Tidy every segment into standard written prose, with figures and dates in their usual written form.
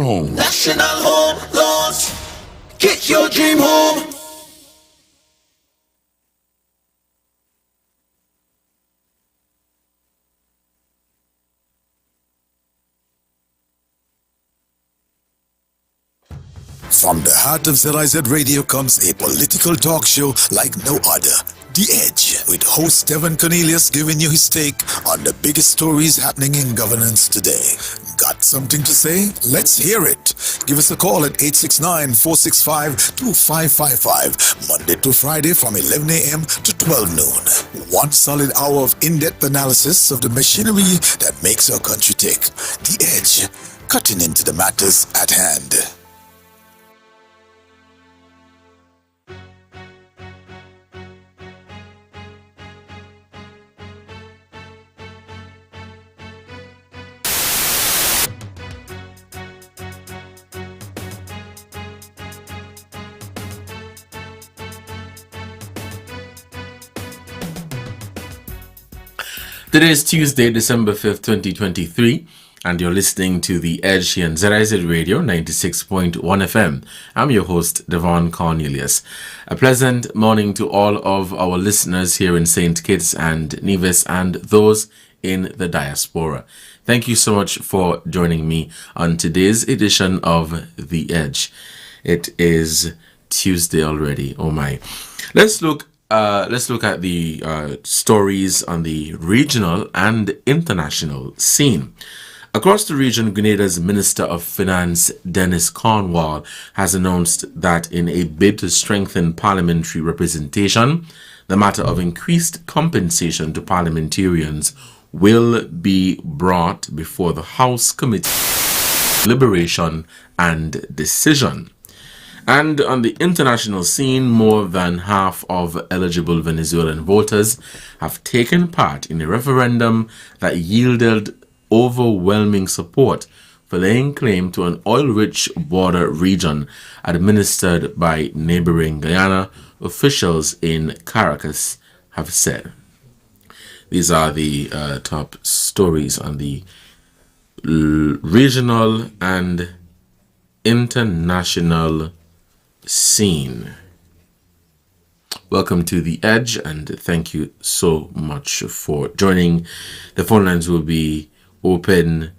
home. National Home Loans. Get your dream home. From the heart of ZIZ Radio comes a political talk show like no other. The Edge, with host Devonne Cornelius giving you his take on the biggest stories happening in governance today. Got something to say? Let's hear it. Give us a call at 869-465-2555, Monday to Friday from 11 a.m. to 12 noon. One solid hour of in-depth analysis of the machinery that makes our country tick. The Edge, cutting into the matters at hand. Today is Tuesday, December 5th, 2023, and you're listening to The Edge here on ZIZ Radio 96.1 FM. I'm your host, Devonne Cornelius. A pleasant morning to all of our listeners here in St. Kitts and Nevis and those in the diaspora. Thank you so much for joining me on today's edition of The Edge. It is Tuesday already. Oh my. Let's look at the stories on the regional and international scene. Across the region, Grenada's Minister of Finance, Dennis Cornwall, has announced that in a bid to strengthen parliamentary representation, the matter of increased compensation to parliamentarians will be brought before the House Committee on Deliberation and Decision. And on the international scene, more than half of eligible Venezuelan voters have taken part in a referendum that yielded overwhelming support for laying claim to an oil-rich border region administered by neighboring Guyana, officials in Caracas have said. These are the top stories on the regional and international scene. Welcome to The Edge, and thank you so much for joining. The phone lines will be open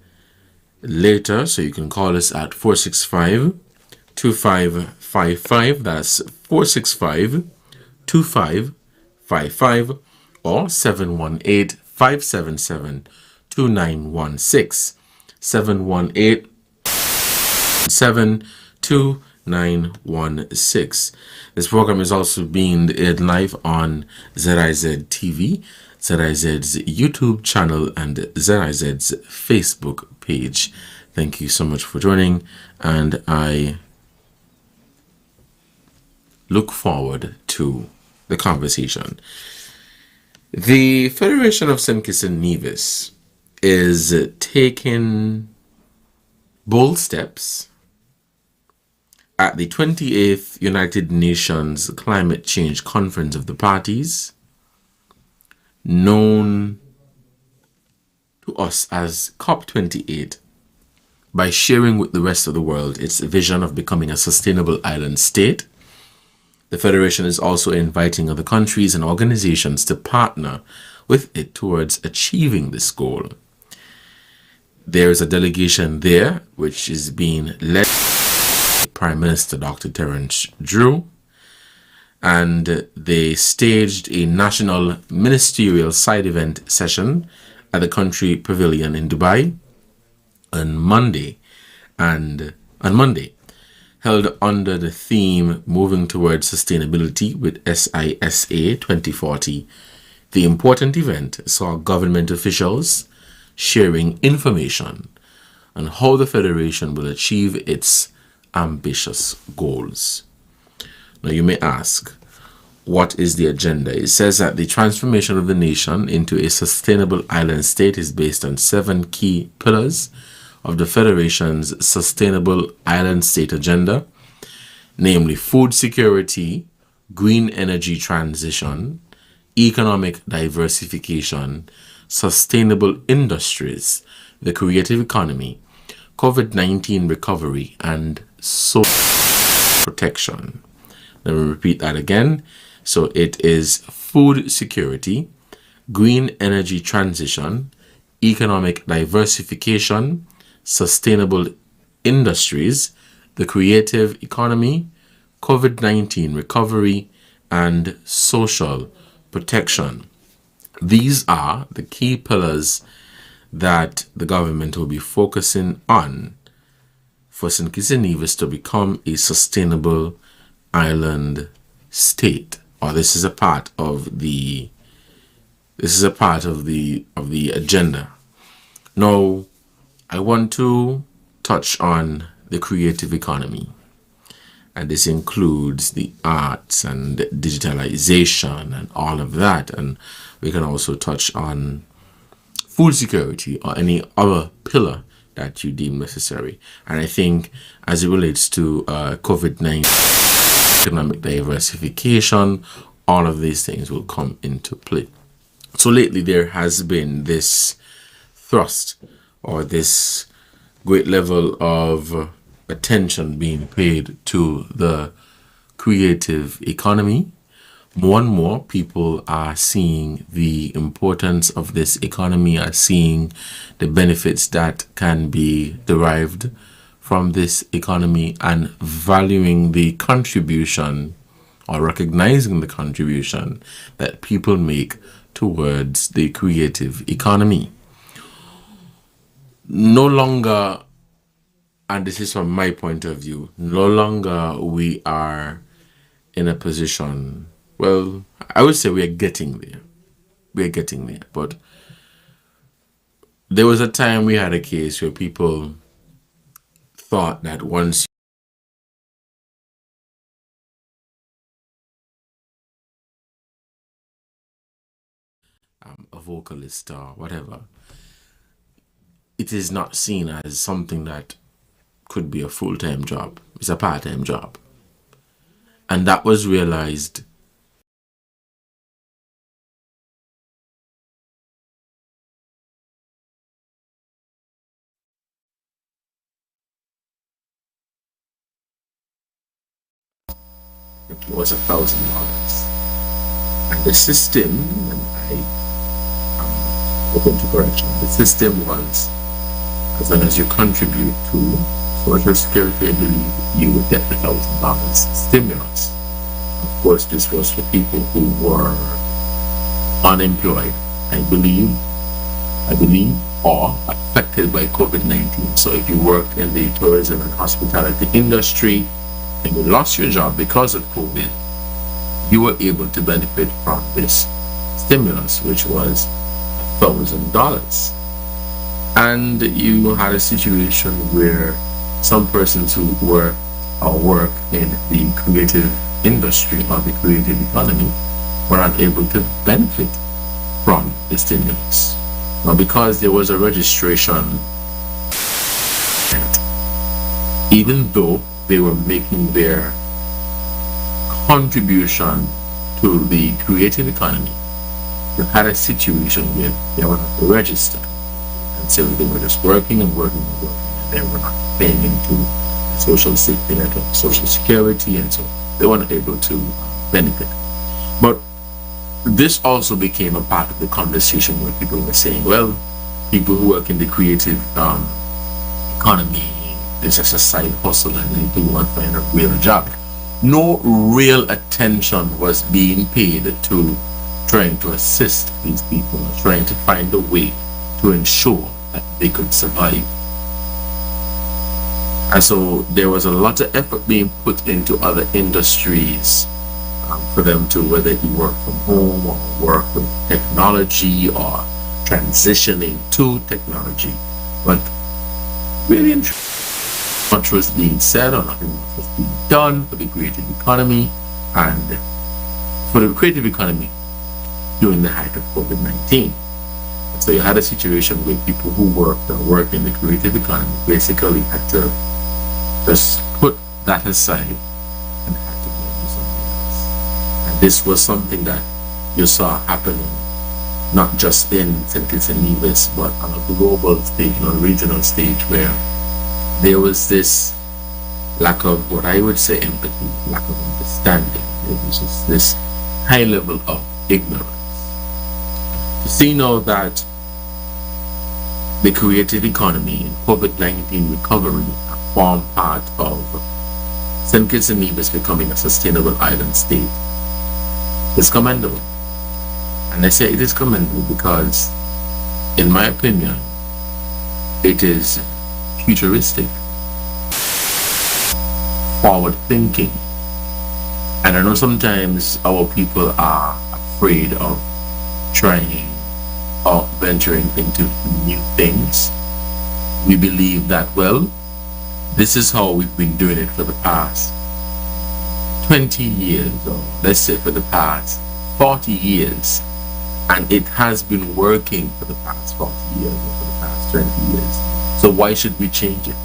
later, so you can call us at 465-2555. That's 465-2555 or 718-577-2916. 718-72916. This program is also being aired live on ZIZ TV, ZIZ's YouTube channel, and ZIZ's Facebook page. Thank you so much for joining, and I look forward to the conversation. The Federation of St. Kitts and Nevis is taking bold steps at the 28th United Nations Climate Change Conference of the Parties, known to us as COP28, by sharing with the rest of the world its vision of becoming a sustainable island state. The Federation is also inviting other countries and organizations to partner with it towards achieving this goal. There is a delegation there which is being led by Prime Minister Dr. Terence Drew, and they staged a national ministerial side event session at the country pavilion in Dubai on Monday, held under the theme Moving Towards Sustainability with SISA 2040. The important event saw government officials sharing information on how the Federation will achieve its ambitious goals. Now you may ask, what is the agenda? It says that the transformation of the nation into a sustainable island state is based on 7 key pillars of the Federation's Sustainable Island State Agenda, namely food security, green energy transition, economic diversification, sustainable industries, the creative economy, COVID-19 recovery and social protection. Let me repeat that again. So it is food security, green energy transition, economic diversification, sustainable industries, the creative economy, COVID-19 recovery, and social protection. These are the key pillars that the government will be focusing on for St. Kitts and Nevis to become a sustainable island state. Or this is a part of the agenda. Now, I want to touch on the creative economy. And this includes the arts and digitalization and all of that. And we can also touch on food security or any other pillar that you deem necessary. And I think as it relates to COVID-19, economic diversification, all of these things will come into play. So lately there has been this thrust or this great level of attention being paid to the creative economy. More and more people are seeing the importance of this economy, are seeing the benefits that can be derived from this economy, and valuing the contribution or recognizing the contribution that people make towards the creative economy. No longer, and this is from my point of view, no longer we are in a position, well, I would say we are getting there. We are getting there. But there was a time we had a case where people thought that once a vocalist or whatever, it is not seen as something that could be a full-time job. It's a part-time job. And that was realized it was $1,000. And the system, and I am open to correction, the system was, as long as you contribute to Social Security, I believe you would get the $1,000 stimulus. Of course, this was for people who were unemployed, I believe, or affected by COVID-19. So if you worked in the tourism and hospitality industry and you lost your job because of COVID, you were able to benefit from this stimulus, which was $1,000. And you had a situation where some persons who were or work in the creative industry or the creative economy were not able to benefit from the stimulus. Now, because there was a registration, even though they were making their contribution to the creative economy, you had a situation where they were not registered. And so they were just working and working and working, and they were not paying into social safety net or social security, and so they were not able to benefit. But this also became a part of the conversation where people were saying, well, people who work in the creative economy, this is a side hustle and they do want to find a real job. No real attention was being paid to trying to assist these people, trying to find a way to ensure that they could survive. And so there was a lot of effort being put into other industries for them to, whether you work from home or work with technology or transitioning to technology. But really much was being said or nothing much was being done for the creative economy and for the creative economy during the height of COVID-19. And so you had a situation where people who worked in the creative economy basically had to just put that aside and had to go do something else. And this was something that you saw happening not just in St. Kitts and Nevis, but on a global stage, on a regional stage, where there was this lack of what I would say empathy, lack of understanding. There was just this high level of ignorance. To see now that the creative economy and COVID-19 recovery have formed part of St. Kitts and Nevis becoming a sustainable island state is commendable. And I say it is commendable because, in my opinion, it is futuristic, forward thinking. And I know sometimes our people are afraid of trying or venturing into new things. We believe that, well, this is how we've been doing it for the past 20 years, or let's say for the past 40 years, and it has been working for the past 40 years or for the past 20 years. So why should we change it?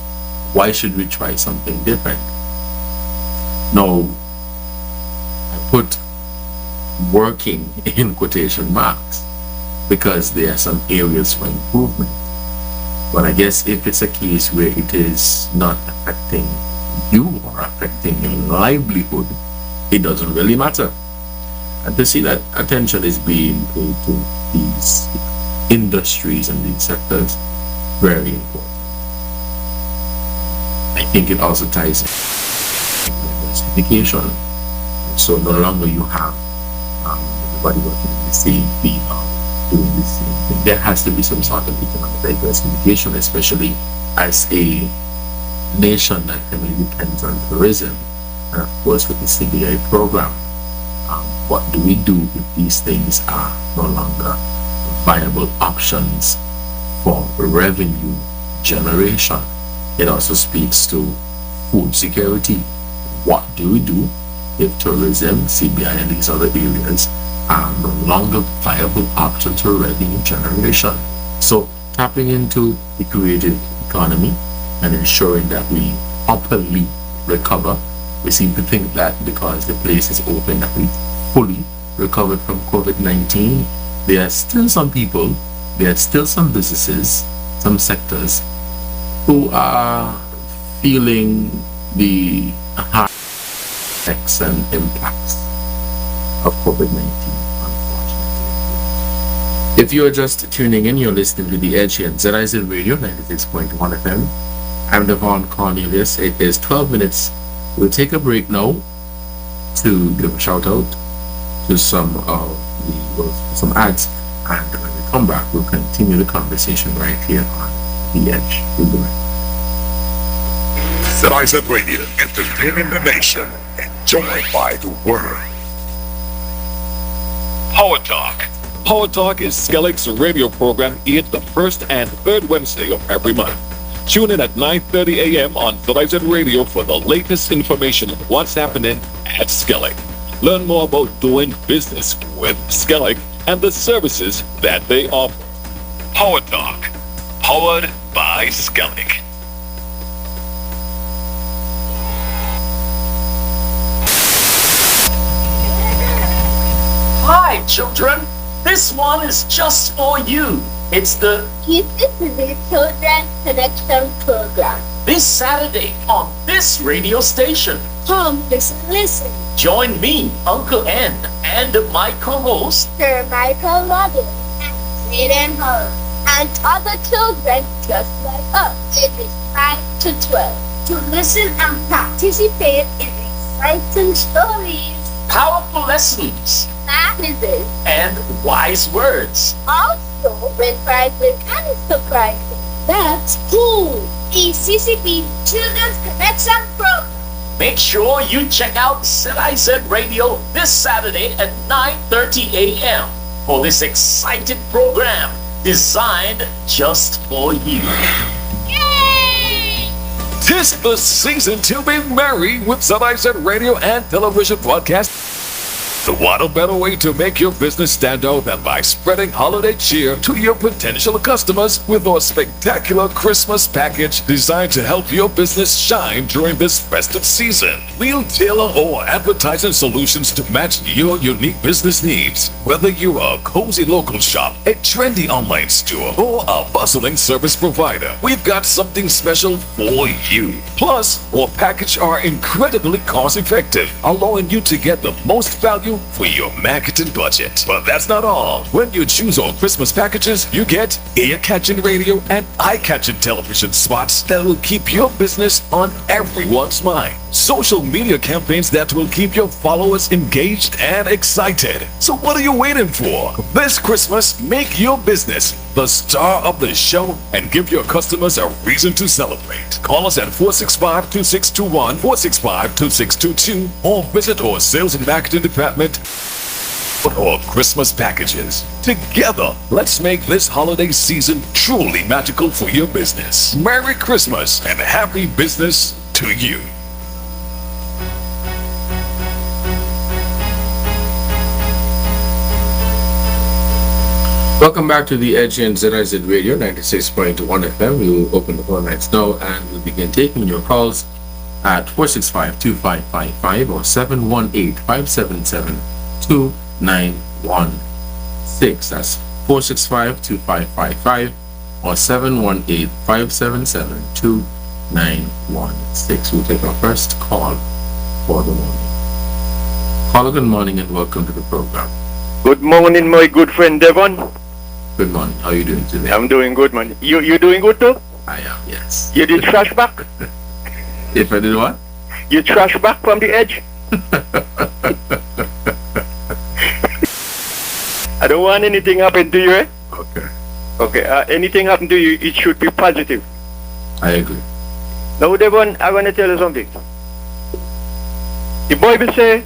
Why should we try something different? No, I put working in quotation marks because there are some areas for improvement. But I guess if it's a case where it is not affecting you or affecting your livelihood, it doesn't really matter. And to see that attention is being paid to these industries and these sectors, very important. I think it also ties in diversification. So no longer you have everybody working in the same field or doing the same thing. There has to be some sort of economic diversification, especially as a nation that heavily depends on tourism, and of course with the CBI program. What do we do if these things are no longer viable options for revenue generation? It also speaks to food security. What do we do if tourism, CBI, and these other areas are no longer viable options for revenue generation? So tapping into the creative economy and ensuring that we properly recover. We seem to think that because the place is open that we fully recovered from COVID-19. There are still some people, there are still some businesses, some sectors who are feeling the hard effects and impacts of COVID-19, unfortunately. If you are just tuning in, you're listening to The Edge here on ZIZ Radio 96.1 FM. I'm Devonne Cornelius. It is 12 minutes. We'll take a break now to give a shout out to some ads, and when we come back, we'll continue the conversation right here on The Edge. We'll be right. ZIZ Radio, entertaining the nation, enjoyed by the world. Power Talk. Power Talk is Skellig's radio program aired the first and third Wednesday of every month. Tune in at 9:30 a.m. on ZIZ Radio for the latest information on what's happening at Skellig. Learn more about doing business with Skellig and the services that they offer. Power Talk, powered by Skellig. Hi, children. This one is just for you. It's the ZIZ Children Connection Program. this Saturday on this radio station. Come, listen. Join me, Uncle N, and my co-host, Sir Michael Robin and Zayden Hall, and other children just like us, ages 5 to 12, to listen and participate in exciting stories, powerful lessons, analysis, and wise words. also with prizes and surprises. That's cool! The CCP Children's Connection Program. Make sure you check out ZIZ Radio this Saturday at 9:30 a.m. for this exciting program designed just for you. Yay! 'Tis the season to be merry with ZIZ Radio and television broadcast. What a better way to make your business stand out than by spreading holiday cheer to your potential customers with our spectacular Christmas package designed to help your business shine during this festive season. We'll tailor our advertising solutions to match your unique business needs. Whether you're a cozy local shop, a trendy online store, or a bustling service provider, we've got something special for you. Plus, our packages are incredibly cost-effective, allowing you to get the most value for your marketing budget. But that's not all. When you choose our Christmas packages, you get ear-catching radio and eye-catching television spots that will keep your business on everyone's mind. Social media campaigns that will keep your followers engaged and excited. So what are you waiting for? This Christmas, make your business the star of the show and give your customers a reason to celebrate. Call us at 465-2621, 465-2622, or visit our sales and marketing department for our Christmas packages. Together, let's make this holiday season truly magical for your business. Merry Christmas and happy business to you. Welcome back to the Edge and ZIZ Radio 96.1 FM. We will open the phone lines now and we'll begin taking your calls at 465-2555 or 718-577-2916. That's 465-2555 or 718-577-2916. We'll take our first call for the morning. Caller, good morning and welcome to the program. Good morning, my good friend Devonne. Good morning. How are you doing today? I'm doing good, man. You doing good too? I am, yes. You did trash back? If I did what? You trash back from the edge? I don't want anything happen to you, eh? Okay. Okay, anything happen to you, it should be positive. I agree. Now, Devonne, I want to tell you something. The Bible says,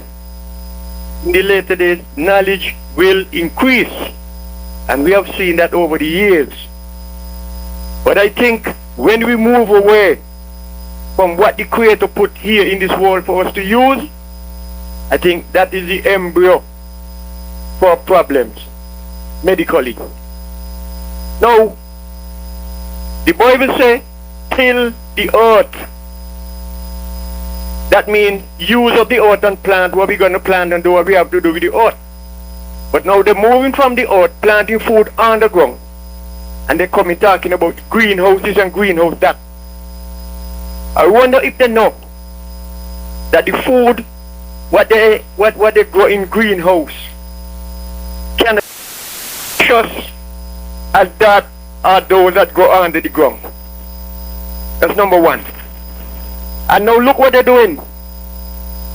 in the later days, knowledge will increase. And we have seen that over the years. But I think when we move away from what the Creator put here in this world for us to use, I think that is the embryo for problems medically. Now, the Bible says, till the earth. That means use of the earth and plant what we're going to plant and do what we have to do with the earth. But now they're moving from the earth, planting food on the ground. And they're coming talking about greenhouses and greenhouse that. I wonder if they know that the food, what they grow in greenhouse, can just as that are those that grow under the ground. That's number one. And now look what they're doing.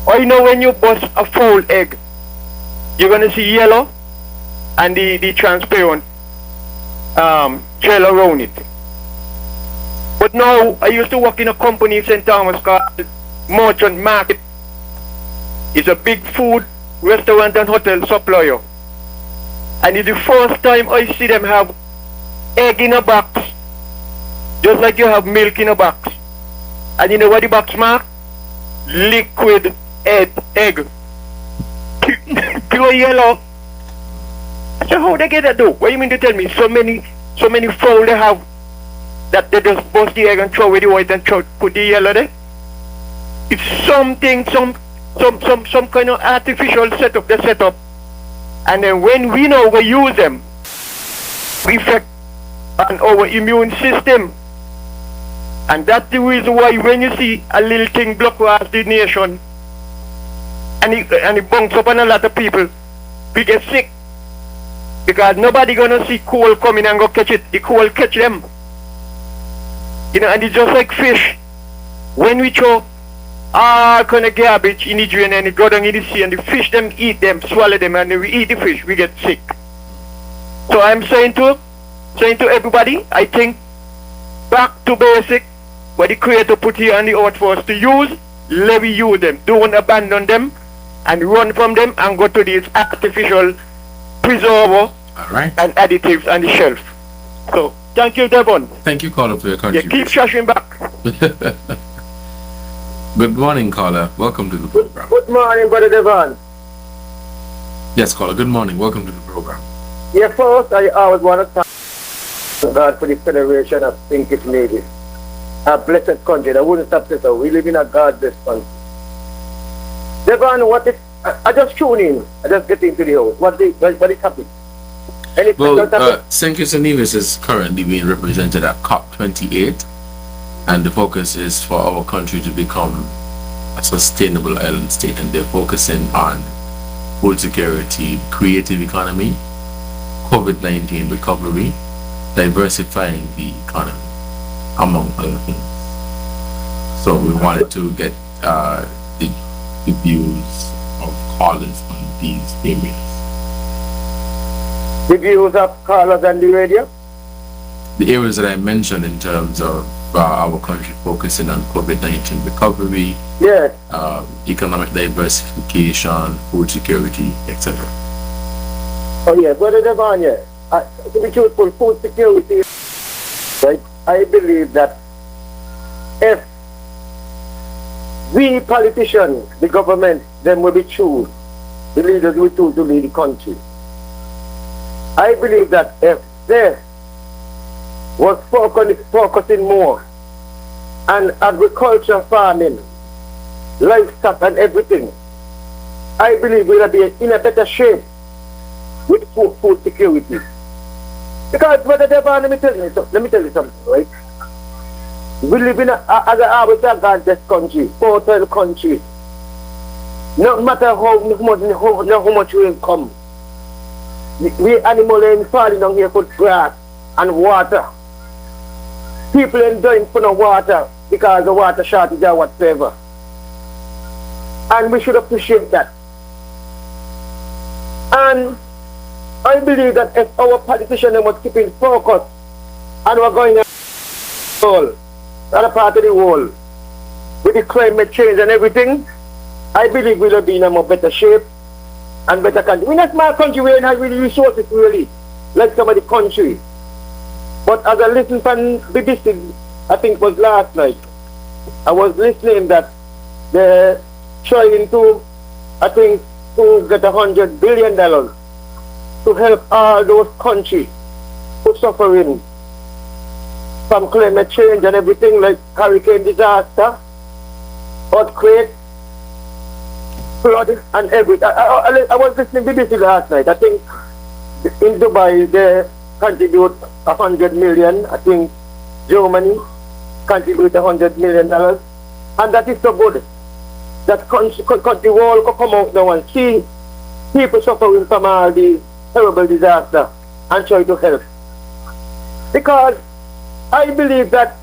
Or you know when you bust a full egg, you're going to see yellow and the transparent gel around it. But now, I used to work in a company in St. Thomas called Merchant Market. It's a big food, restaurant and hotel supplier. And it's the first time I see them have egg in a box, just like you have milk in a box. And you know what the box mark? Liquid egg. Pure yellow. So how they get that though? What do you mean to tell me? So many fowl they have that they just bust the egg and throw away the white and put the yellow there? It's something, some kind of artificial setup they set up. And then when we know we use them, we affect on our immune system. And that's the reason why when you see a little thing block across the nation, and it bunks up on a lot of people, we get sick. Because nobody gonna see coal coming and go catch it. The coal catch them. You know, and it's just like fish. When we throw all kind of garbage in the drain and it go down in the sea and the fish them eat them, swallow them, and then we eat the fish, we get sick. So I'm saying to everybody, I think back to basic, what the Creator put here on the earth for us to use, let we use them. Don't abandon them and run from them and go to these artificial preserver and additives on the shelf. So, thank you, Devonne. Thank you, caller, for your contribution. Yeah, keep trashing back. Good morning, caller. Welcome to the program. Good morning, Brother Devonne. Yes, caller. Good morning. Welcome to the program. Yeah, first, I always want to thank God for the Federation of Think It Made It. A blessed country. I wouldn't stop this. We live in a God-blessed country. Devonne, what is... I just tune in. I just get into the house. What is happening? Well, St. Kitts and Nevis is currently being represented at COP28, and the focus is for our country to become a sustainable island state, and they're focusing on food security, creative economy, COVID-19 recovery, diversifying the economy, among other things. So we wanted to get the views of callers on these areas. The views of callers on the radio? The areas that I mentioned in terms of our country focusing on COVID-19 recovery, Yes. Economic diversification, food security, etc. Oh yeah, Brother Devonne, yeah. To be truthful, food security, right? I believe that if we politicians, the government, then will be choose, the leaders will choose to lead the country. I believe that if they was focusing more on agriculture, farming, livestock and everything, I believe we'll be in a better shape with food security. Because Brother Devonne, let me tell you something, right? We live in a God-blessed country, fertile country. No matter how much we come, we animals ain't falling down here for grass and water. People ain't dying for no water because the water shortage or whatever. And we should appreciate that. And I believe that if our politicians were keeping focus and we're going to other part of the world with the climate change and everything, I believe we'll be in a more better shape and better country. We're not a small country, we don't have really resources really, like some of the countries. But as I listened from BBC, I think it was last night, I was listening that they're trying to, I think, to get $100 billion to help all those countries who are suffering from climate change and everything, like hurricane disaster, earthquake, flood and everything. I was listening to BBC last night. I think in Dubai they contribute $100 million. I think Germany contribute $100 million, and that is so good. That country world could come out now and see people suffering from all these terrible disasters and try to help. Because I believe that,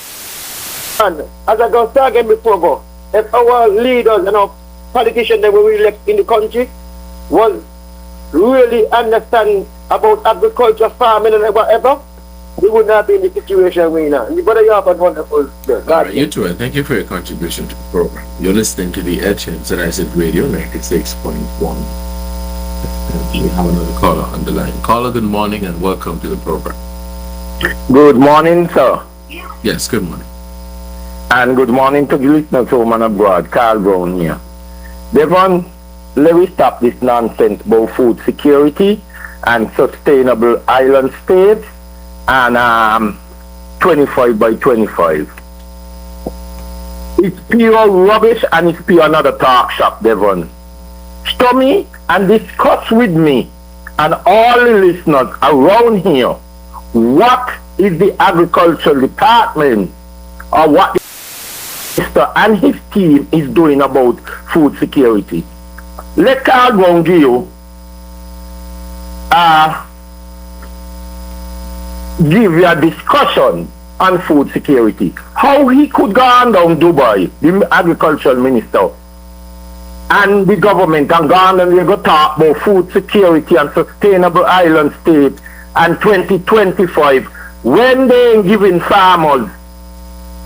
and as I go again before, if our leaders and our politicians that we elect in the country was really understand about agriculture, farming and whatever, we would not be in the situation we're in now. But you have a wonderful day. Right, you too, and thank you for your contribution to the program. You're listening to the Edge and ZIZ Radio 96.1. We have another caller on the line. Caller, good morning and welcome to the program. Good morning, sir. Yes, good morning. And good morning to the listeners home and abroad. Carl Brown here. Devonne, let me stop this nonsense about food security and sustainable island states and 25 by 25. It's pure rubbish and it's pure another talk shop, Devonne. Study and discuss with me and all the listeners around here what is the agricultural department or what the minister and his team is doing about food security. Let Carl Brown give you a discussion on food security. How he could go on down Dubai, the agricultural minister, and the government, and go on and we go talk about food security and sustainable island state and 2025 when they ain't giving farmers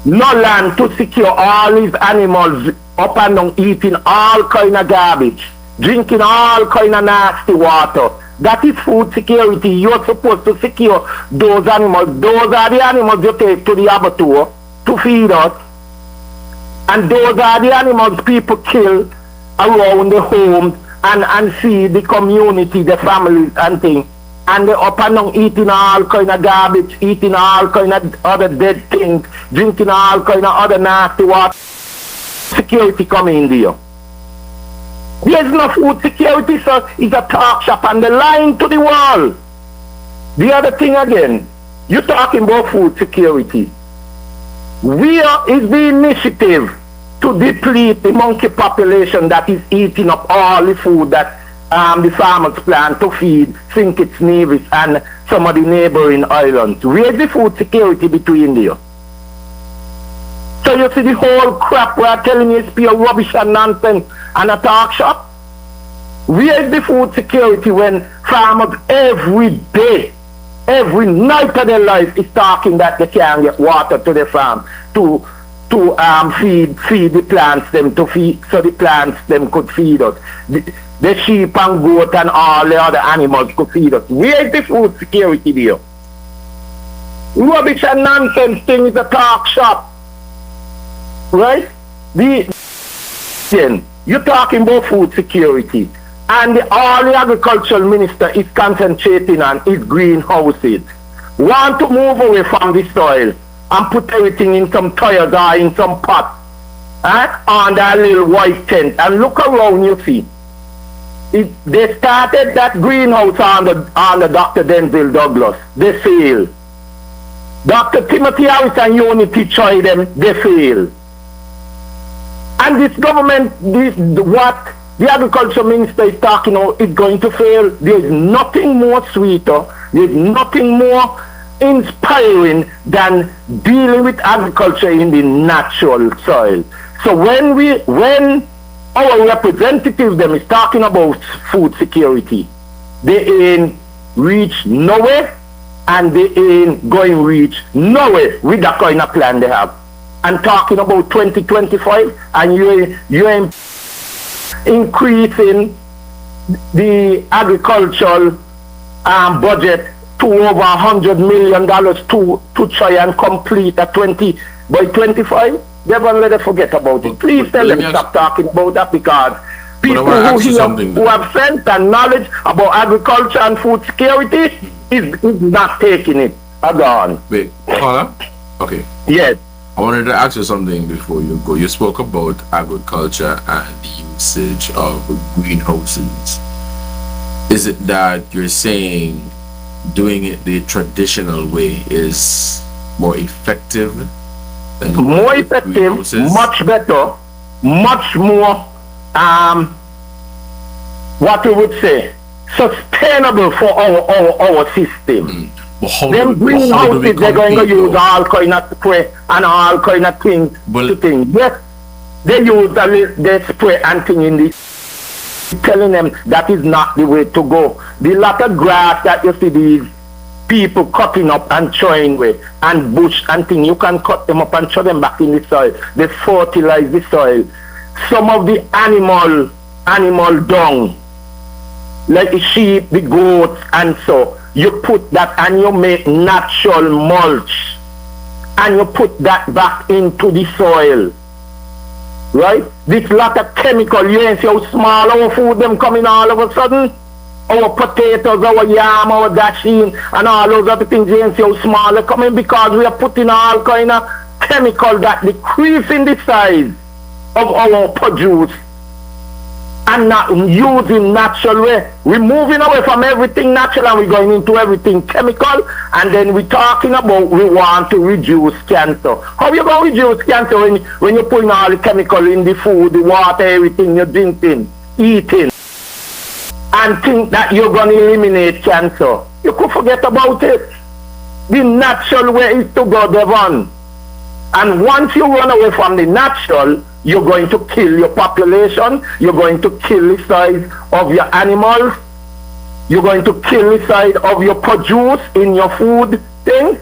no land to secure all these animals up and down, eating all kind of garbage, drinking all kind of nasty water. That is food security. You're supposed to secure those animals. Those are the animals you take to the abattoir to feed us. And those are the animals people kill around the homes and see the community, the families and things. And they up and down eating all kind of garbage, eating all kind of other dead things, drinking all kind of other nasty water. Security coming in there. There's no food security, so it's a talk shop and the line to the wall. The other thing again, you're talking about food security. Where is the initiative to deplete the monkey population that is eating up all the food that the farmers plant to feed St. Kitts Nevis and some of the neighboring islands? Where's the food security between there? So you see the whole crap we're telling you is pure rubbish and nonsense and a talk shop? Where's the food security when farmers every day, every night of their life is talking that they can't get water to their farm to feed the plants them to feed so the plants them could feed us. The sheep and goat and all the other animals could feed us. Where is the food security there? Rubbish and nonsense thing is a talk shop. Right? You're talking about food security. And all the agricultural minister is concentrating on is greenhouses. Want to move away from the soil and put everything in some tires or in some pot on that little white tent. And look around, you see. They started that greenhouse on the Dr. Denzel Douglas. They failed. Dr. Timothy Harris and Unity tried them. They failed. And this government, what the agriculture minister is talking about is going to fail. There is nothing more sweeter, there is nothing more inspiring than dealing with agriculture in the natural soil. So when our representative them is talking about food security, they ain't reach nowhere and they ain't going reach nowhere with that kind of plan they have. And talking about 2025 and you ain't increasing the agricultural budget to over $100 million to try and complete a by 25. Devonne, let us forget about it. Please tell them stop talking about that because people who have sense and knowledge about agriculture and food security is not taking it. Gone. Wait, caller? Okay. Yes. I wanted to ask you something before you go. You spoke about agriculture and the usage of greenhouses. Is it that you're saying doing it the traditional way is more effective? More effective, much better, much more, what we would say, sustainable for our system. Them greenhouses, they're going to use all kind of spray and all kind of things to things. Yes, they use the spray and thing in this, telling them that is not the way to go. The lot of grass that you see these people cutting up and throwing away, and bush and thing, you can cut them up and throw them back in the soil. They fertilize the soil. Some of the animal dung, like the sheep, the goats, and so. You put that and you make natural mulch and you put that back into the soil. Right? This lot of chemical, you ain't see how small our food them coming all of a sudden? Our potatoes, our yam, our dasheen, and all those other things, you ain't see how small they're coming because we are putting all kind of chemical that decreasing the size of our produce. And not using natural way. We're moving away from everything natural and we're going into everything chemical, and then we're talking about we want to reduce cancer. How you going to reduce cancer when you're putting all the chemical in the food, the water, everything you're drinking, eating, and think that you're going to eliminate cancer? You could forget about it. The natural way is to go, Devonne. And once you run away from the natural, you're going to kill your population, you're going to kill the size of your animals, you're going to kill the size of your produce in your food thing,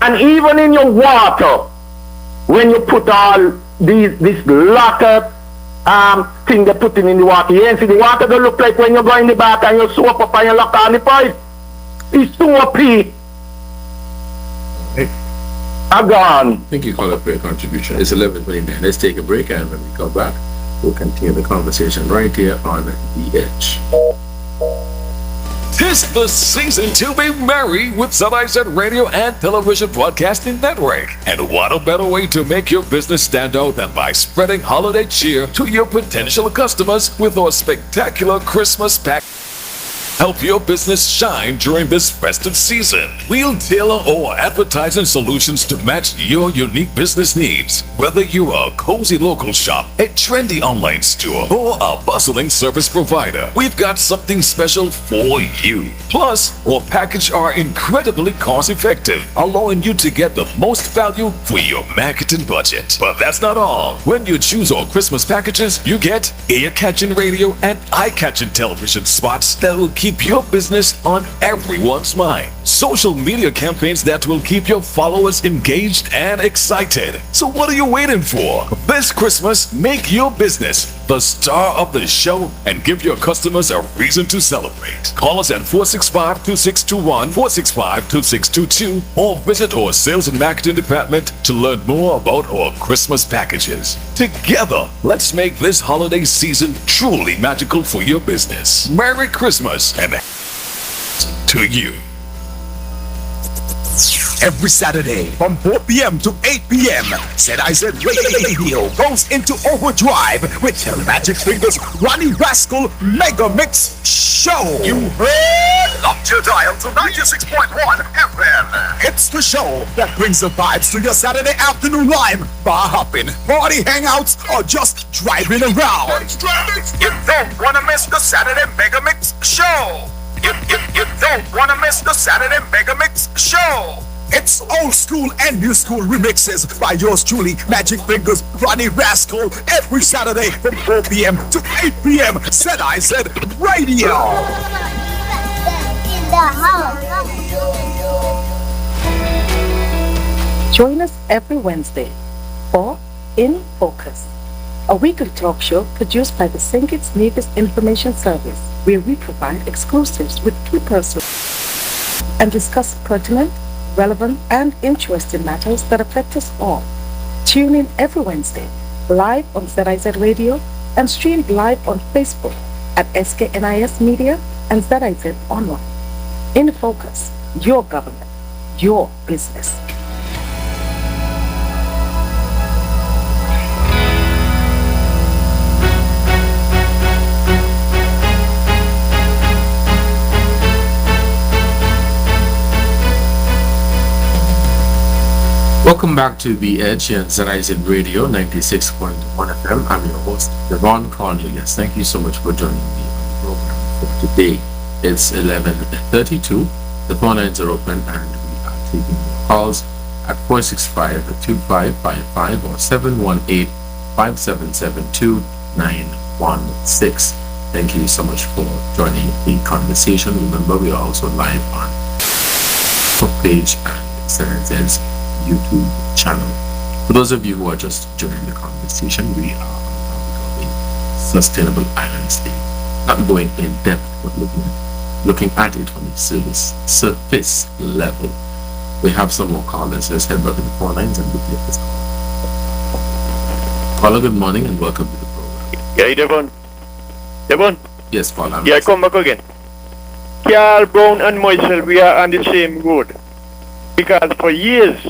and even in your water. When you put all this lot of thing they're putting in the water, you ain't see the water don't look like when you go in the bath and you soap up and you lock on the pipe. It's soapy. Gone. Thank you, caller, for your contribution. It's 11:29. Let's take a break, and when we come back, We'll continue the conversation right here on The Edge. 'Tis the season to be merry with ZIZ Radio and Television Broadcasting Network. And what a better way to make your business stand out than by spreading holiday cheer to your potential customers with our spectacular Christmas pack. Help your business shine during this festive season. We'll tailor our advertising solutions to match your unique business needs. Whether you're a cozy local shop, a trendy online store, or a bustling service provider, we've got something special for you. Plus, our packages are incredibly cost-effective, allowing you to get the most value for your marketing budget. But that's not all. When you choose our Christmas packages, you get ear-catching radio and eye-catching television spots that will keep your business on everyone's mind. Social media campaigns that will keep your followers engaged and excited. So what are you waiting for? This Christmas, make your business the star of the show and give your customers a reason to celebrate. Call us at 465-2621, 465-2622, or visit our sales and marketing department to learn more about our Christmas packages. Together, let's make this holiday season truly magical for your business. Merry Christmas and to you. Every Saturday from 4 p.m. to 8 p.m. ZIZ Radio goes into overdrive with the Magic Fingers Ronnie Rascal Mega Mix Show. You heard? Up your dial to 96.1 FM. It's the show that brings the vibes to your Saturday afternoon live, bar hopping, party hangouts, or just driving around. You don't want to miss the Saturday Mega Mix Show. You don't want to miss the Saturday Mega Mix Show. It's old school and new school remixes by yours truly, Magic Fingers, Ronnie Rascal, every Saturday from 4 p.m. to 8 p.m. ZIZ Radio. Join us every Wednesday for In Focus, a weekly talk show produced by the St. Kitts Nevis Information Service, where we provide exclusives with key persons and discuss pertinent, relevant, and interesting matters that affect us all. Tune in every Wednesday, live on ZIZ Radio and streamed live on Facebook at SKNIS Media and ZIZ Online. In Focus, your government, your business. Welcome back to The Edge here at ZIZ Radio 96.1 FM. I'm your host, Devonne Cornelius. Thank you so much for joining me on the program for today. It's 11:32. The phone lines are open and we are taking your calls at 465-2555 or 718-577-2916. Thank you so much for joining the conversation. Remember, we are also live on Facebook page and ZIZ's YouTube channel. For those of you who are just joining the conversation, we are on the sustainable island state. Not going in depth, but looking at it from the surface level. We have some more callers. Let's head back to the phone lines and we'll take this call. Caller, good morning and welcome to the program. Yeah, Devonne. Devonne? Yes, Paul. Yeah, come back again. Carl Brown and myself, we are on the same road. Because for years,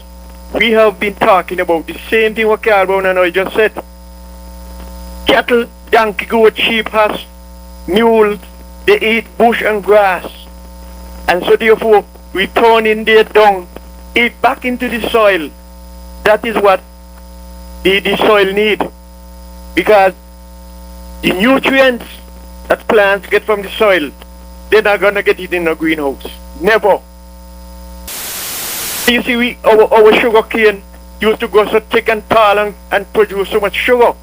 we have been talking about the same thing what Carl Brown and I just said. Cattle, donkey, goat, sheep, horse, mules, they eat bush and grass. And so therefore, we turn in their dung, eat back into the soil. That is what the soil need. Because the nutrients that plants get from the soil, they're not going to get it in a greenhouse. Never. You see, our sugar cane used to go so thick and tall and produce so much sugar.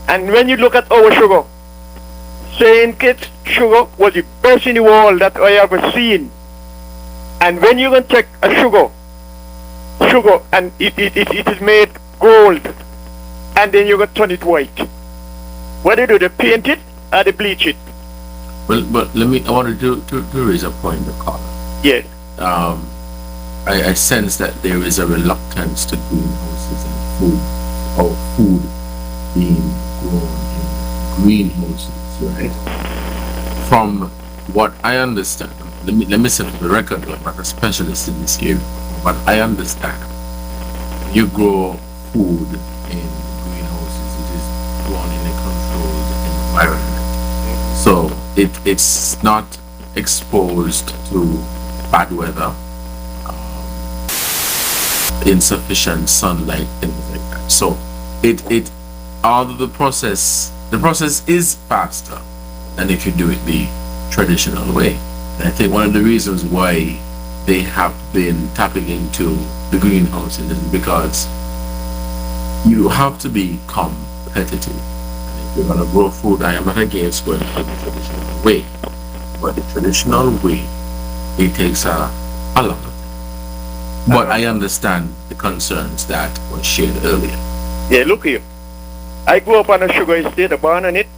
And when you look at our sugar, St. Kitts sugar was the best in the world that I ever seen. And when you can check a sugar, and it is made gold, and then you can turn it white. What do they paint it or they bleach it? Well, but I wanted to raise a point, the caller. Yes. I sense that there is a reluctance to greenhouses and food being grown in greenhouses, right? From what I understand, let me set the record, I'm not a specialist in this area. From what I understand, you grow food in greenhouses, it is grown in a controlled environment. So it's not exposed to bad weather, insufficient sunlight, things like that. So although the process is faster than if you do it the traditional way. And I think one of the reasons why they have been tapping into the greenhouses is because you have to be competitive. And if you're going to grow food, I am not against going for the traditional way, but the traditional way, it takes a lot of time. But I understand the concerns that were shared earlier. Yeah, look here. I grew up on a sugar estate, I born on it,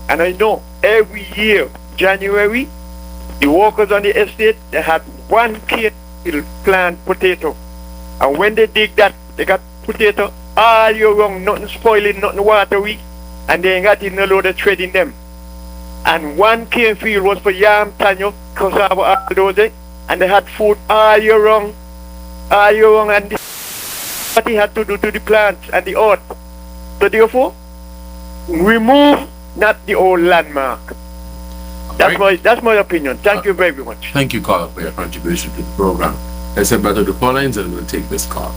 and I know every year, January, the workers on the estate, they had 1 kid to plant potato. And when they dig that, they got potato all year round, nothing spoiling, nothing watery, and they ain't got even a load of tread in them. And 1 cane field was for yam, tanyo, cassava, all those, and they had food all year round, and what he had to do to the plants and the earth. So therefore, remove not the old landmark. That's my opinion. Thank you very much. Thank you, caller, for your contribution to the program. Let's head back to the phone lines and we'll take this call.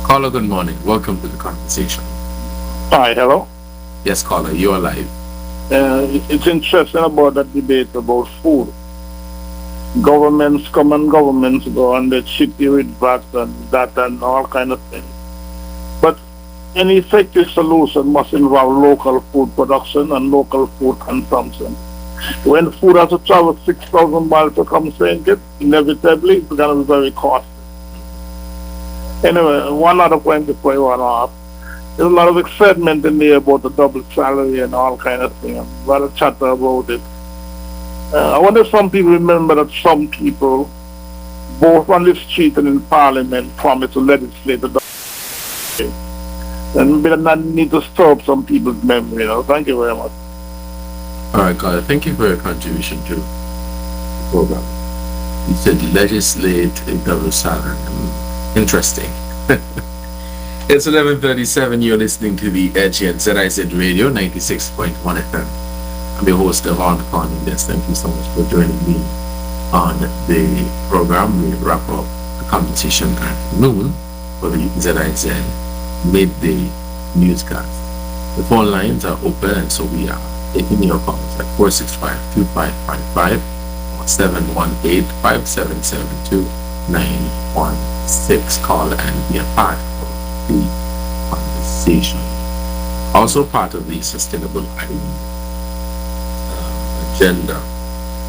Caller, good morning. Welcome to the conversation. Hi, hello. Yes, caller, you're live. It's interesting about that debate about food. Governments come and governments go, and they chip you with VAT and that and all kind of things. But an effective solution must involve local food production and local food consumption. When food has to travel 6,000 miles to come St. Kitts, inevitably it's going to be very costly. Anyway, one other point before you want to ask. There's a lot of excitement in there about the double salary and all kind of things. A lot of chatter about it. I wonder if some people remember that some people, both on the street and in Parliament, promised to legislate the double salary. And maybe that need to stir up some people's memory. Thank you very much. All right, caller, thank you for your contribution to the program. You said legislate a double salary. Interesting. It's 11:37. You're listening to the Edge here at ZIZ Radio 96.1 FM. I'm your host, Devonne Cornelius. Thank you so much for joining me on the program. We wrap up the conversation at noon for the ZIZ midday newscast. The phone lines are open, and so we are taking your calls at 465-2555 or 718-577-2916. Call and be a part of the conversation. Also part of the sustainable agenda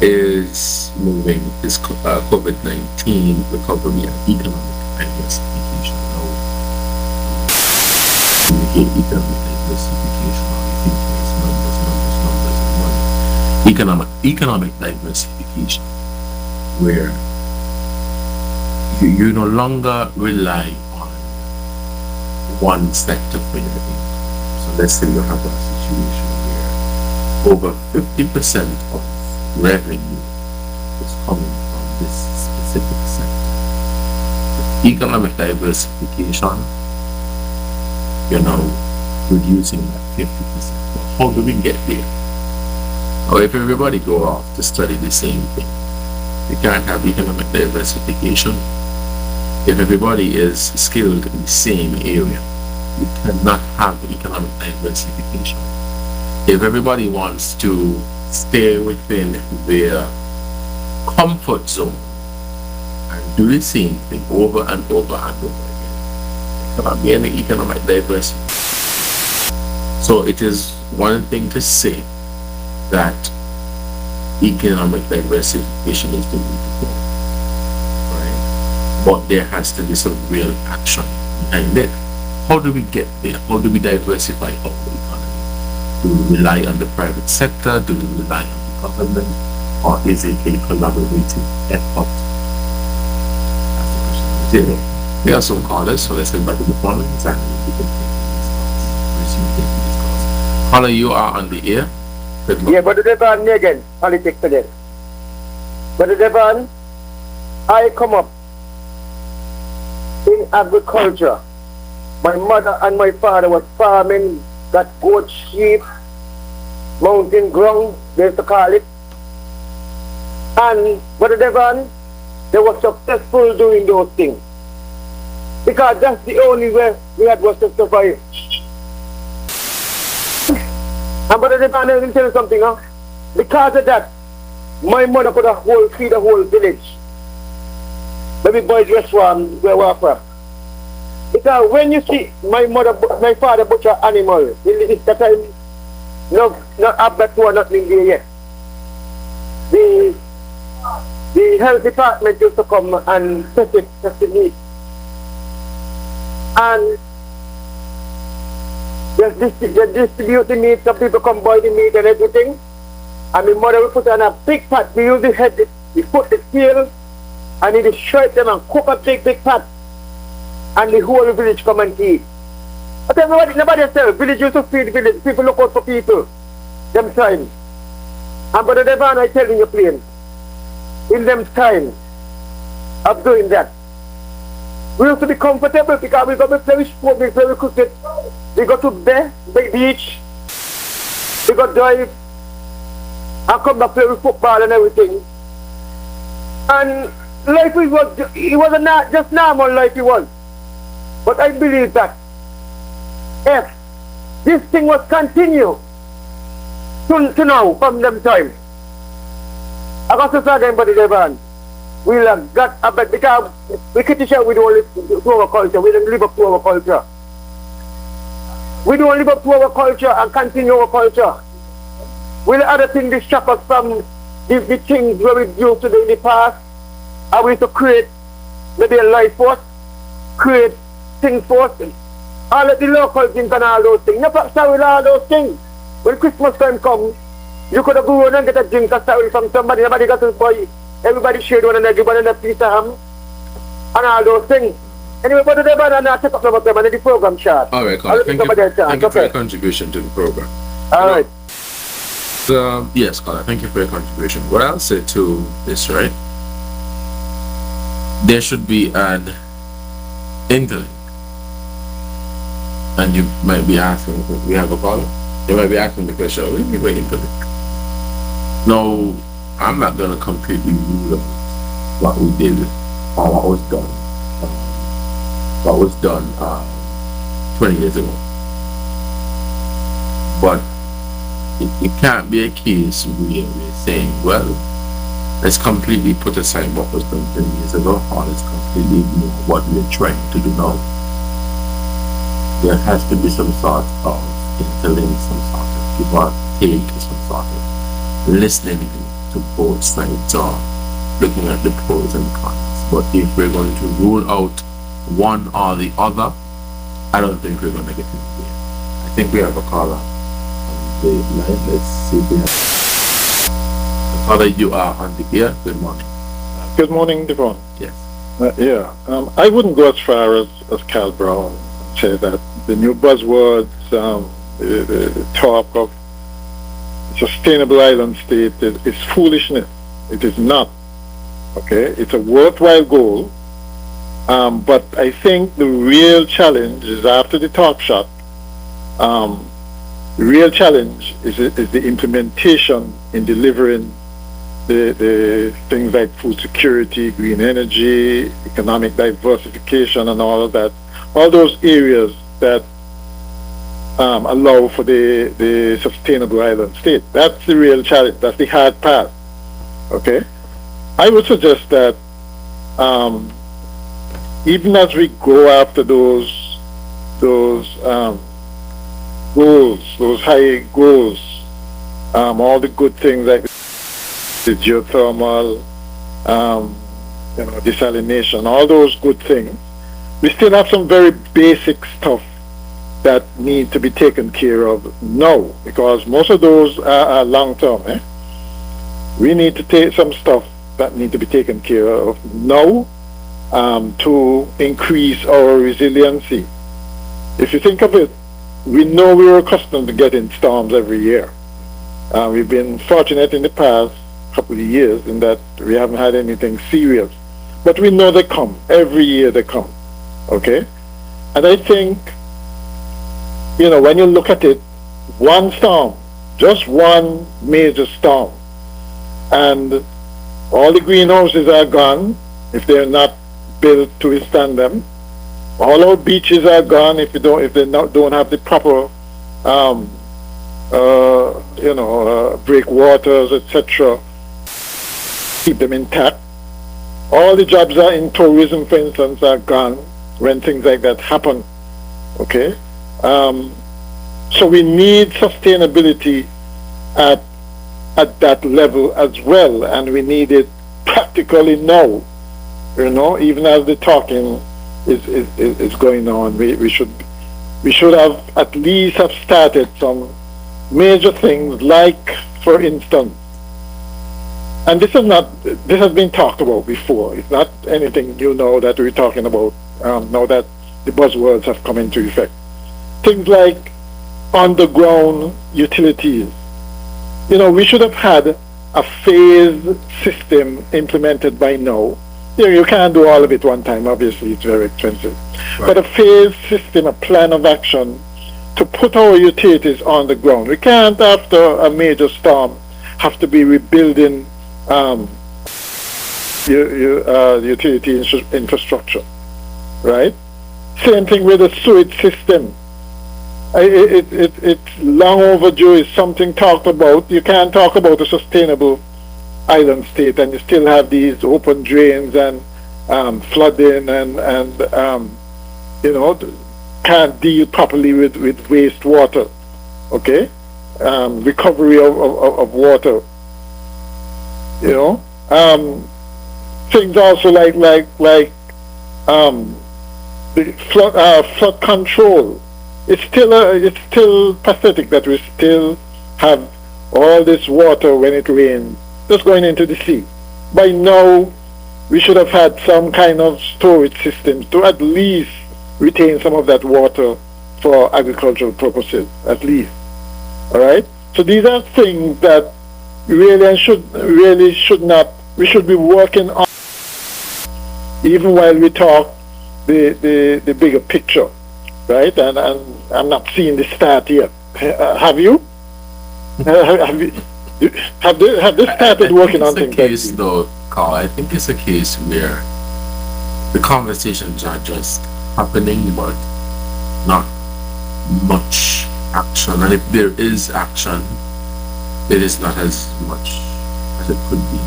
is moving this COVID-19 recovery and economic diversification. Economic diversification, economic diversification, where you no longer rely on one sector for your income. So let's say you have a situation where over 50% of revenue is coming from this specific sector. With economic diversification, you're now reducing that 50%. Well, how do we get there? Or if everybody go off to study the same thing, we can't have economic diversification. If everybody is skilled in the same area, we cannot have economic diversification. If everybody wants to stay within their comfort zone and do the same thing over and over and over again, there cannot be any economic diversity. So it is one thing to say that economic diversification is the way to go, right? But there has to be some real action behind it. How do we get there? How do we diversify our economy? Do we rely on the private sector? Do we rely on the government? Or is it a collaborative effort? That's the question. There are some callers, so let's get back to the phone lines and we can take these calls. Caller, you are on the air. Good morning. Yeah, Brother Devonne, me again. Politics again. Brother Devonne, I come up in agriculture. My mother and my father was farming, got goat, sheep, mountain ground, they used to call it. And Brother Devonne, they were successful doing those things. Because that's the only way we had was to survive. And Brother Devonne, I will tell you something, huh? Because of that, my mother could feed a whole village. Maybe boys restaurant where we're from. Because when you see my father butcher animal, it's that time, not abattoir, nothing there yet. The health department used to come and test the meat. And they distribute the meat, some people come buy the meat and everything. And my mother will put on a big pot. We use the head, we put the tail, and he destroy them and cook a big pot. And the whole village come and eat. But nobody else, village used to feed village, people look out for people, them time. And Brother Devonne, I tell you plain, in them time of doing that, we used to be comfortable because we go to play with sport, we play with cricket, we go to the beach, we go drive, and come back play with football and everything. And life it wasn't just normal life it was. But I believe that if this thing was continue to now from them time, I got to say them, Brother Devonne, we'll have got a bit because we criticize we don't live to our culture, we don't live up to our culture. We don't live up to our culture and continue our culture. Will other things distract us from the things where we used to do in the past? Are we to create maybe a life force, create things for us? All of the local things and all those things. Never start with all those things. When Christmas time comes, you could have gone and get a drink or start from somebody, nobody got to buy. Everybody shared one another, give one another piece of ham and all those things. Anyway, Brother Devonne, and I'll take up some of them and the program chart. All right, Colin. Thank you for your contribution to the program. All right. Yes, Colin, thank you for your contribution. What I'll say to this, right? There should be an interlink. And you might be asking, we have a caller? You might be asking the question, what do you mean by interlink? No, I'm not going to completely rule out what we did or what was done. What was done 20 years ago. But it can't be a case where we're saying, well, let's completely put aside what was done 10 years ago, or let's completely ignore what we're trying to do now. There has to be some sort of interlink, some sort of give or take, some sort of listening to both sides or looking at the pros and cons. But if we're going to rule out one or the other, I don't think we're going to get anywhere. I think we have a caller on the line. Let's see if we have. Father, you are on the air. Good morning. Good morning, Devonne. Yes. I wouldn't go as far as Cal Brown and say that the new buzzwords, the talk of sustainable island state is foolishness. It is not. Okay, it's a worthwhile goal. But I think the real challenge is after the talk shot. The real challenge is the implementation in delivering the things like food security, green energy, economic diversification, and all of that. All those areas that allow for the sustainable island state. That's the real challenge. That's the hard part. Okay, I would suggest that. Even as we go after those goals, those high goals, all the good things like the geothermal, desalination, all those good things, we still have some very basic stuff that need to be taken care of now, because most of those are long-term. We need to take some stuff that need to be taken care of now, to increase our resiliency. If you think of it, we know we were accustomed to getting storms every year. We've been fortunate in the past couple of years in that we haven't had anything serious. But we know they come. Every year they come. Okay? And I think, when you look at it, one storm, just one major storm, and all the greenhouses are gone if they're not built to withstand them. All our beaches are gone if they don't have the proper breakwaters, etc. Keep them intact. All the jobs are in tourism, for instance, are gone when things like that happen. Okay? So we need sustainability at that level as well, and we need it practically now. Even as the talking is going on, we should have at least have started some major things, like, for instance, and this has been talked about before. It's not anything new now that we're talking about now that the buzzwords have come into effect. Things like underground utilities. We should have had a phased system implemented by now. You can't do all of it one time, obviously it's very expensive. Right. But a phased system, a plan of action to put our utilities on the ground. We can't, after a major storm, have to be rebuilding utility infrastructure, right? Same thing with the sewage system. It's long overdue. It's something talked about. You can't talk about a sustainable island state and you still have these open drains and flooding and can't deal properly with wastewater. Okay, recovery of water. Things also like the flood control. It's still pathetic that we still have all this water when it rains just going into the sea. By now, we should have had some kind of storage system to at least retain some of that water for agricultural purposes, at least. All right. So these are things that we should be working on, even while we talk the bigger picture, right? And I'm not seeing the start yet. Have you? Have they started working on things? It's a case, though, Carl. I think it's a case where the conversations are just happening, but not much action. And if there is action, it is not as much as it could be.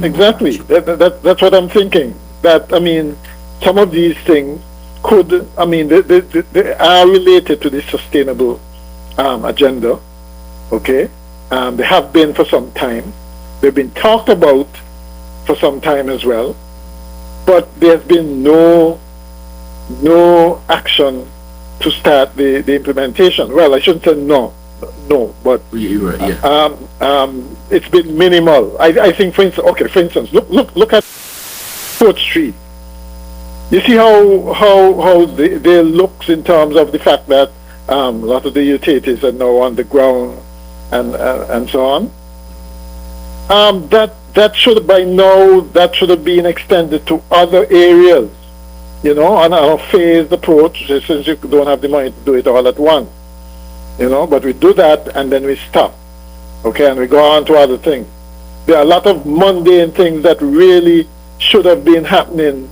Exactly. That's what I'm thinking. That, some of these things could, they are related to the sustainable agenda. Okay? They have been for some time. They've been talked about for some time as well. But there's been no action to start the implementation. Well, I shouldn't say no, but it's been minimal. I think, for instance, look at 4th Street. You see how they looks in terms of the fact that a lot of the utilities are now on the ground and so on. That should have been extended to other areas, on a phased approach, since you don't have the money to do it all at once. But we do that and then we stop. Okay, and we go on to other things. There are a lot of mundane things that really should have been happening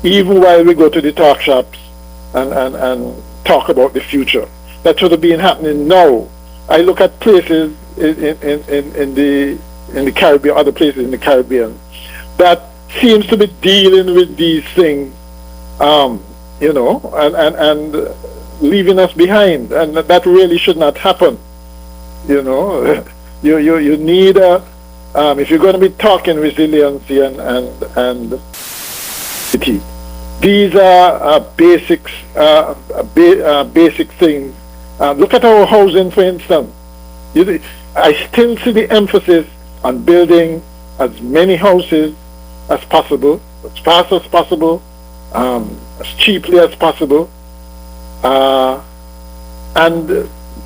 even while we go to the talk shops and talk about the future. That should have been happening now. I look at places in the Caribbean, other places in the Caribbean, that seems to be dealing with these things, and leaving us behind, and that really should not happen. You need if you're going to be talking resiliency and these are basics, basic things. Look at our housing, for instance. I still see the emphasis on building as many houses as possible, as fast as possible, as cheaply as possible. And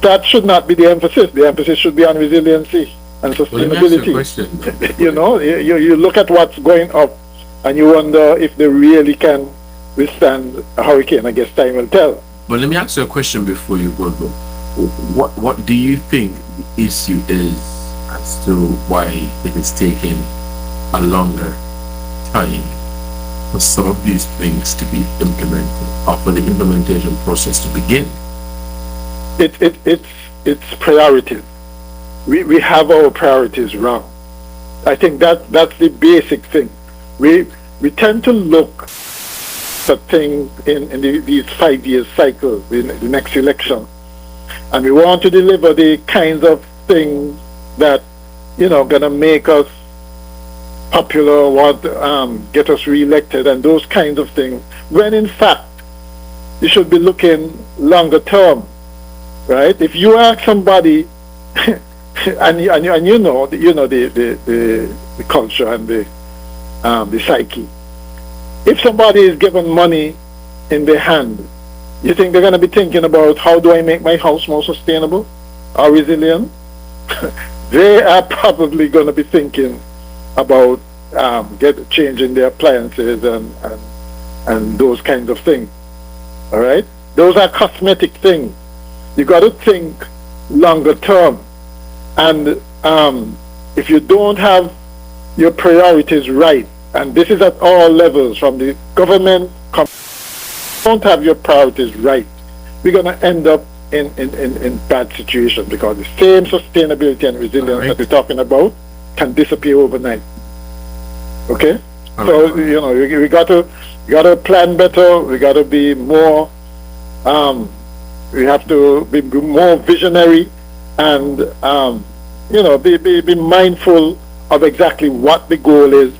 that should not be the emphasis. The emphasis should be on resiliency and sustainability. You know, you look at what's going up and you wonder if they really can withstand a hurricane. I guess time will tell. But let me ask you a question before you go. What do you think the issue is as to why it is taking a longer time for some of these things to be implemented, or for the implementation process to begin? It's priorities. We have our priorities wrong. I think that's the basic thing. We tend to look at things in these 5 year cycles, in the next election, and we want to deliver the kinds of things that, you know, gonna make us popular, get us re-elected, and those kinds of things, when in fact you should be looking longer term, right? If you ask somebody and you know the culture and the psyche, if somebody is given money in their hand, you think they're going to be thinking about, how do I make my house more sustainable or resilient? They are probably going to be thinking about changing their appliances and those kinds of things. All right, those are cosmetic things. You got to think longer term, and if you don't have your priorities right, and this is at all levels, from the government, don't have your priorities right, we're going to end up in bad situations, because the same sustainability and resilience that we're talking about can disappear overnight. Okay? So, you know, we got to plan better. We got to be more, we have to be more visionary, and, you know, be mindful of exactly what the goal is,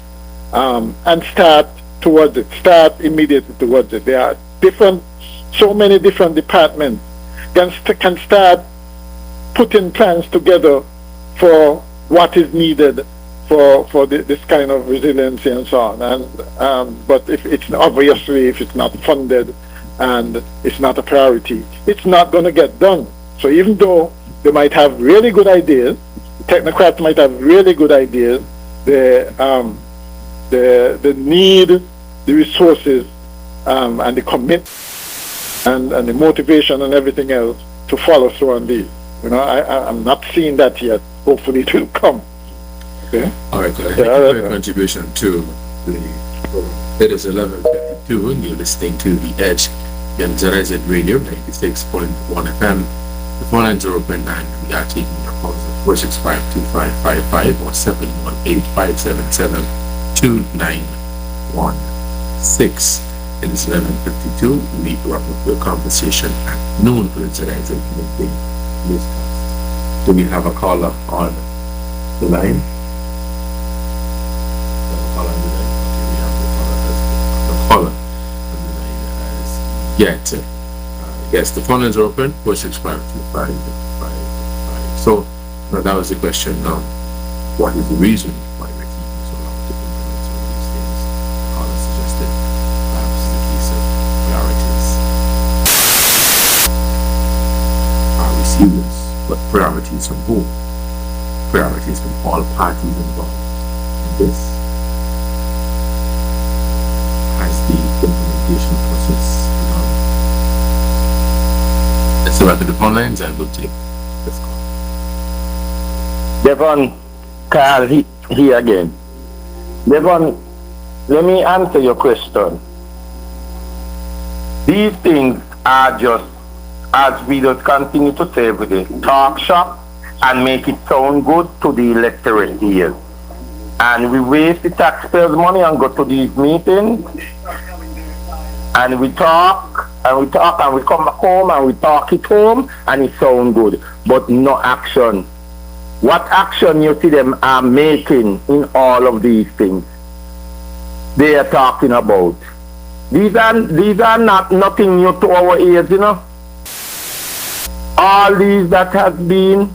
and start towards it. Start immediately towards it. There are so many different departments can start putting plans together for what is needed for this kind of resiliency and so on. And but if it's not funded and it's not a priority, it's not going to get done. So even though they might have really good ideas, technocrats might have really good ideas, they need the resources and the commitment and the motivation and everything else to follow through on these. You know, I'm not seeing that yet. Hopefully it will come. Okay. All right, good. Thank you for your contribution to the program. It is 11:52, and you're listening to The Edge on ZIZ Radio 96.1 FM. The phone lines are open, and we are taking your calls at 465-2555 or 718-577-2916. It is 11:52. We wrap up the conversation at noon for the ZIZ newscast. Do we have a caller on the line? Yet. Yes, the phone lines are open, 465-2555. So, that was the question. What is the reason why we're keeping so long to implement some of these things? Caller suggested perhaps the case of priorities. We see this, but priorities from whom? Priorities from all parties involved. And this has the implementation process. Let's go back to the phone lines and we'll take this call. Devonne, Carl here again. Devonne, let me answer your question. These things are just, as we just continue to say every day, talk shop and make it sound good to the electorate ears. And we waste the taxpayers' money and go to these meetings, and we talk and we come back home and we talk it home and it sounds good, but no action. What action you see them are making in all of these things they are talking about? These are nothing new to our ears, you know. All these that has been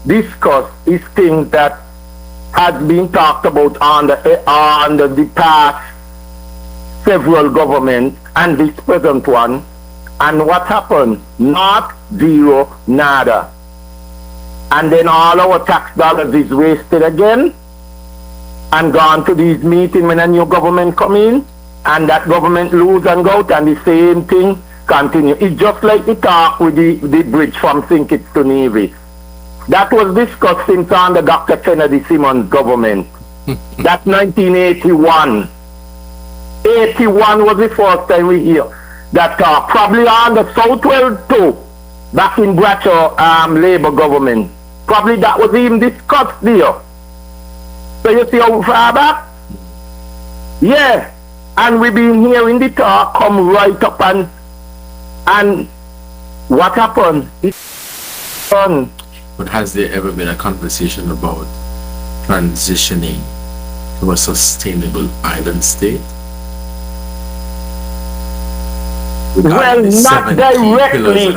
discussed is things that has been talked about on the past several governments and this present one, And what happened? Not, zero, nada. And then all our tax dollars is wasted again and gone to these meetings when a new government come in, and that government lose and go out, and the same thing continue. It's just like the talk with the bridge from St. Kitts to Nevis. That was discussed since under Dr. Kennedy Simmons' government. That's 1981. 81 was the first time we hear that talk. Probably on the Southwell too, back in Bradshaw Labour government. Probably that was even discussed there. So you see how far back? Yeah. And we've been hearing the talk come right up, and what happened? It's done. But has there ever been a conversation about transitioning to a sustainable island state? Well, not directly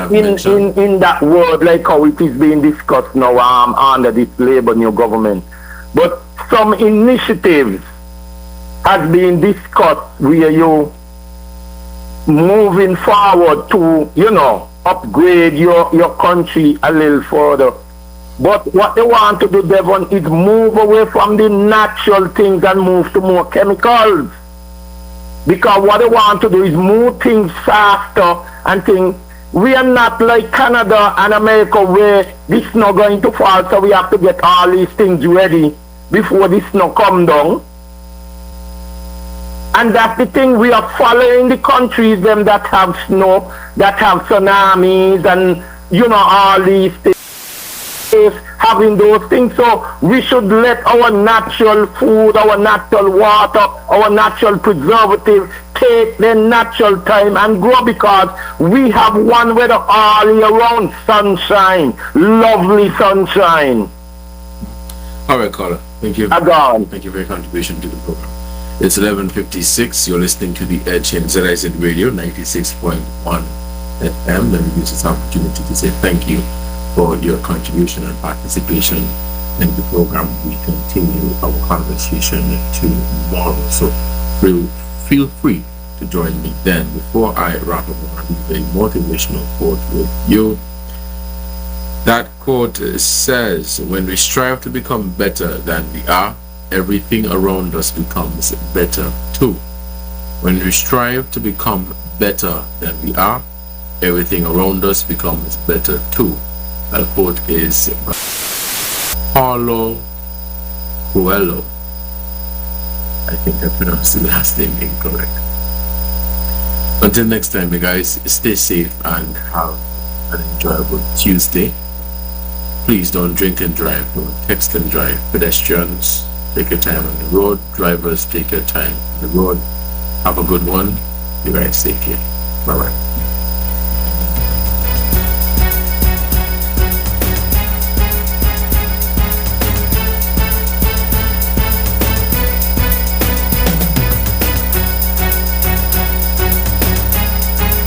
in that word like how it is being discussed now under this Labour new government. But some initiatives has been discussed where you moving forward to, upgrade your country a little further. But what they want to do, Devon, is move away from the natural things and move to more chemicals. Because what they want to do is move things faster and think, we are not like Canada and America where the snow going to fall, so we have to get all these things ready before the snow come down. And that's the thing, we are following the countries them that have snow, that have tsunamis and, all these things, having those things. So we should let our natural food, our natural water, our natural preservative take their natural time and grow, because we have one weather all year round, sunshine, lovely sunshine. All right, caller. Thank you. Thank you for your contribution to the program. It's 11:56. You're listening to The Edge in ZIZ Radio 96.1 FM. Let me use this opportunity to say thank you for your contribution and participation in the program. We continue our conversation tomorrow, so feel free to join me then. Before I wrap up, I want to leave a motivational quote with you. That quote says, when we strive to become better than we are, everything around us becomes better too. When we strive to become better than we are, everything around us becomes better too. That quote is by Paulo Coelho. I think I pronounced the last name incorrect. Until next time, you guys, stay safe and have an enjoyable Tuesday. Please don't drink and drive, don't text and drive. Pedestrians, take your time on the road. Drivers, take your time on the road. Have a good one. You guys take care. Bye-bye.